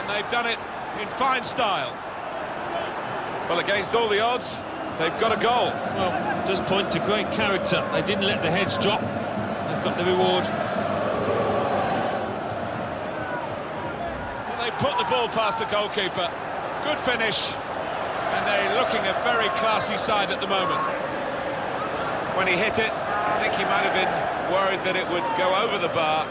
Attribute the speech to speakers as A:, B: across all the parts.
A: They've done it in fine style. Well, against all the odds, they've got a goal.
B: Well, it does point to great character. They didn't let the heads drop. They've got the reward.
A: Well, they put the ball past the goalkeeper. Good finish. And they're looking a very classy side at the moment. When he hit it, I think he might have been worried that it would go over the bar,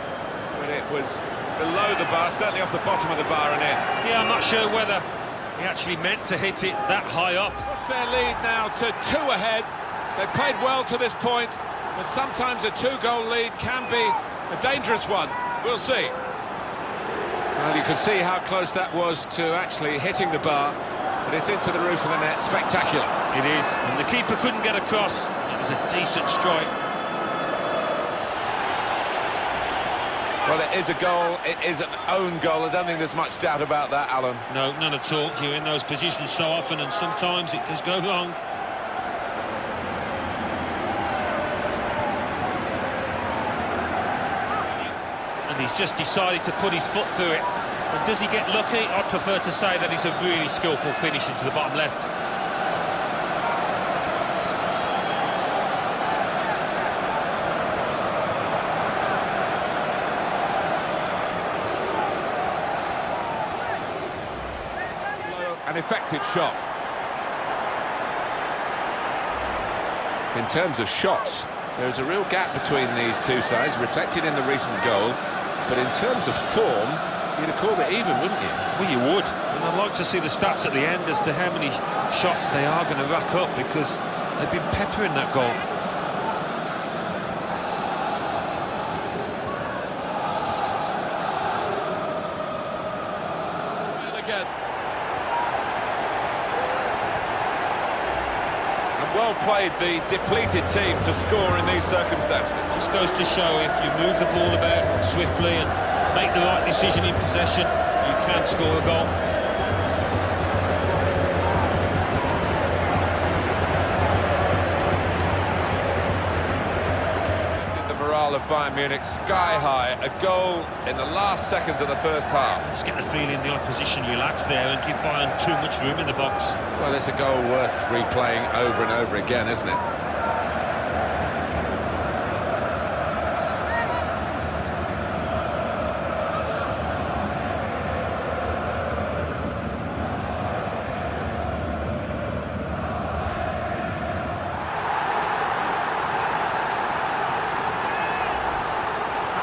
A: but it was below the bar, certainly off the bottom of the bar and in.
B: Yeah, I'm not sure whether he actually meant to hit it that high up.
A: What's their lead now to 2 ahead? They've played well to this point, but sometimes a 2-goal lead can be a dangerous one. We'll see. Well, you can see how close that was to actually hitting the bar, but it's into the roof of the net. Spectacular.
B: It is, and the keeper couldn't get across. It was a decent strike.
A: Well, it is a goal, it is an own goal. I don't think there's much doubt about that, Alan.
B: No, none at all. You're in those positions so often, and sometimes it does go wrong. And he's just decided to put his foot through it. And does he get lucky? I'd prefer to say that it's a really skillful finish into the bottom left.
A: An effective shot. In terms of shots, there's a real gap between these two sides, reflected in the recent goal. But in terms of form, you'd have called it even, wouldn't you?
B: Well, you would. And I'd like to see the stats at the end as to how many shots they are going to rack up, because they've been peppering that goal.
A: Again. Well played, the depleted team, to score in these circumstances.
B: Just goes to show, if you move the ball about swiftly and make the right decision in possession, you can score a goal.
A: The morale of Bayern Munich sky high. A goal in the last seconds of the first half.
B: Just get the feeling the opposition relax there and give Bayern too much room in the box.
A: Well, it's a goal worth replaying over and over again, isn't it?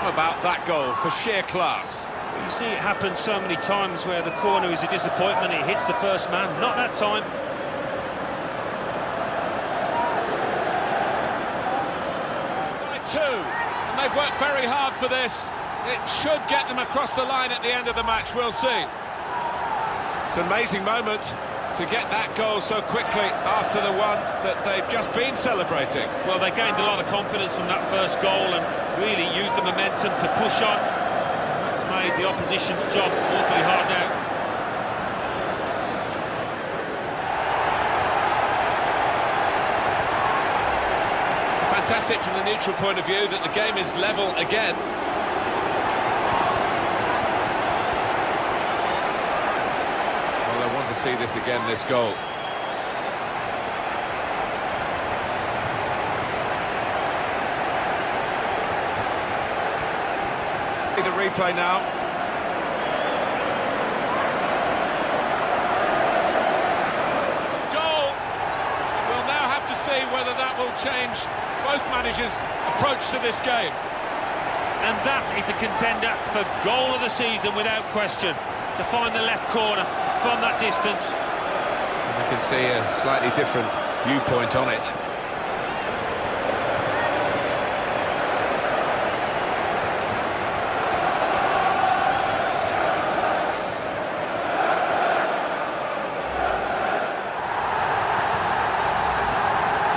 A: How about that goal for sheer class?
B: You see it happen so many times where the corner is a disappointment, it hits the first man. Not that time.
A: By 2, and they've worked very hard for this. It should get them across the line at the end of the match, we'll see. It's an amazing moment to get that goal so quickly after the one that they've just been celebrating.
B: Well, they gained a lot of confidence from that first goal and really used the momentum to push on. That's made the opposition's job awfully hard now.
A: Fantastic from the neutral point of view that the game is level again. Well, I want to see this again, this goal. The replay now. Goal! We'll now have to see whether that will change both managers' approach to this game.
B: And that is a contender for goal of the season without question. To find the left corner from that distance.
A: And we can see a slightly different viewpoint on it.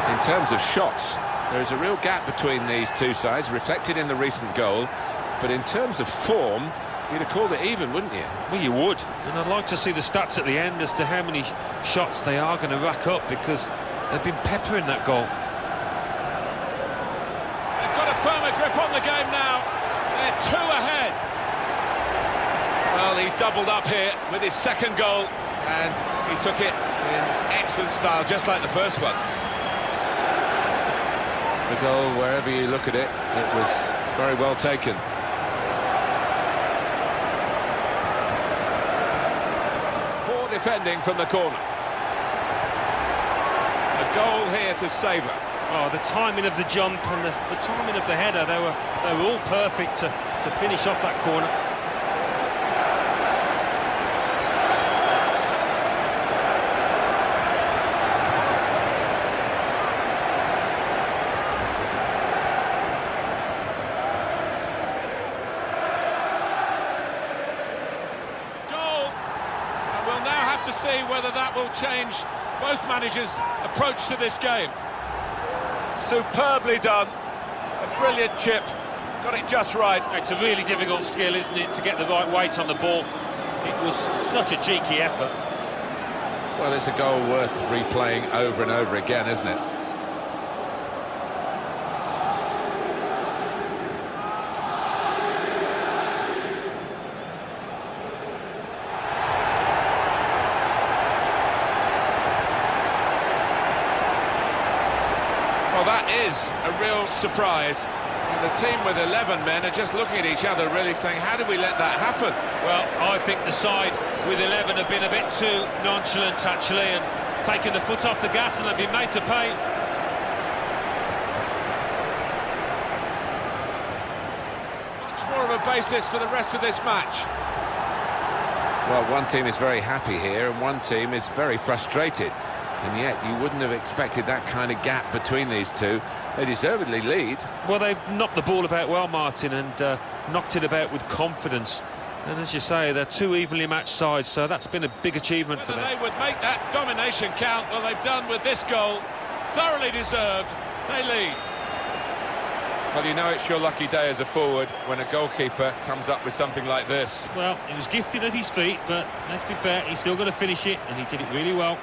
A: In terms of shots, there is a real gap between these two sides, reflected in the recent goal. But in terms of form, you'd have called it even, wouldn't you?
B: Well, you would. And I'd like to see the stats at the end as to how many shots they are going to rack up, because they've been peppering that goal.
A: They've got a firmer grip on the game now. They're 2 ahead. Well, he's done doubled up here with his second goal, and he took it in excellent style, just like the first one.
C: The goal, wherever you look at it, it was very well taken.
A: Poor defending from the corner. A goal here to savour.
B: Oh, the timing of the jump and the timing of the header, they were all perfect to finish off that corner.
A: Goal! And we'll now have to see whether that will change both managers' approach to this game. Superbly done. A brilliant chip. Got it just right.
B: It's a really difficult skill, isn't it, to get the right weight on the ball. It was such a cheeky effort.
C: Well, it's a goal worth replaying over and over again, isn't it?
A: Well, that is a real surprise. And the team with 11 men are just looking at each other, really saying, how did we let that happen?
B: Well, I think the side with 11 have been a bit too nonchalant, actually, and taken the foot off the gas, and they've been made to pay.
A: Much more of a basis for the rest of this match.
C: Well, one team is very happy here, and one team is very frustrated. And yet, you wouldn't have expected that kind of gap between these two. They deservedly lead.
B: Well, they've knocked the ball about well, Martin, and knocked it about with confidence. And as you say, they're two evenly matched sides, so that's been a big achievement for them.
A: Whether they would make that domination count, well, they've done with this goal. Thoroughly deserved. They lead. Well, you know it's your lucky day as a forward when a goalkeeper comes up with something like this.
B: Well, he was gifted at his feet, but let's be fair, he's still got to finish it, and he did it really well.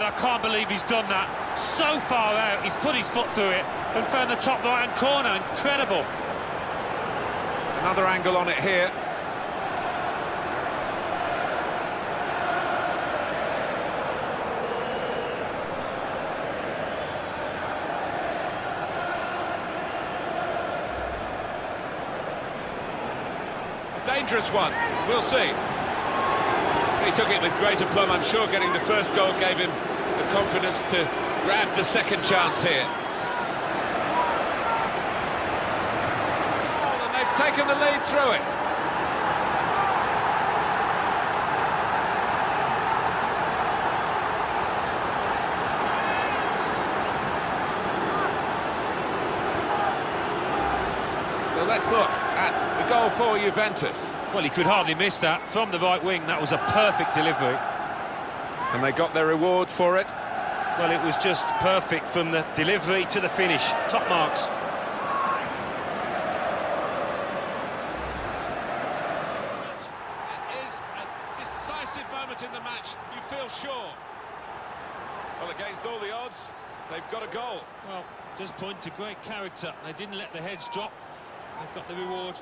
B: I can't believe he's done that. So far out, he's put his foot through it and found the top right-hand corner. Incredible.
A: Another angle on it here. A dangerous one. We'll see. He took it with great aplomb. I'm sure getting the first goal gave him the confidence to grab the second chance here. Oh, and they've taken the lead through it. So let's look at the goal for Juventus.
B: Well, he could hardly miss that. From the right wing, that was a perfect delivery.
A: And they got their reward for it.
B: Well, it was just perfect from the delivery to the finish. Top marks.
A: It is a decisive moment in the match, you feel sure. Well, against all the odds, they've got a goal.
B: Well, does point to great character. They didn't let the heads drop. They've got the reward.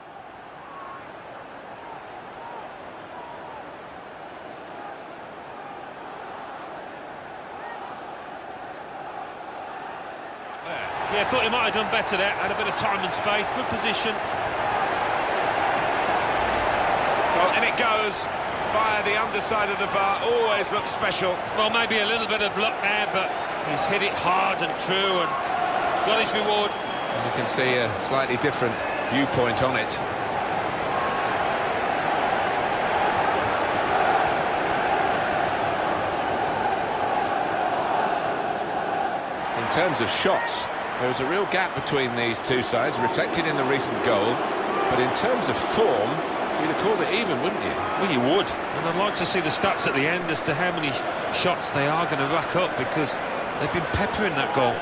B: Yeah, thought he might have done better there. Had a bit of time and space, good position.
A: Well, in it goes via the underside of the bar. Always looks special.
B: Well, maybe a little bit of luck there, but he's hit it hard and true and got his reward.
C: And you can see a slightly different viewpoint on it. In terms of shots, there was a real gap between these two sides, reflected in the recent goal. But in terms of form, you'd have called it even, wouldn't you?
B: Well, you would. And I'd like to see the stats at the end as to how many shots they are going to rack up, because they've been peppering that goal.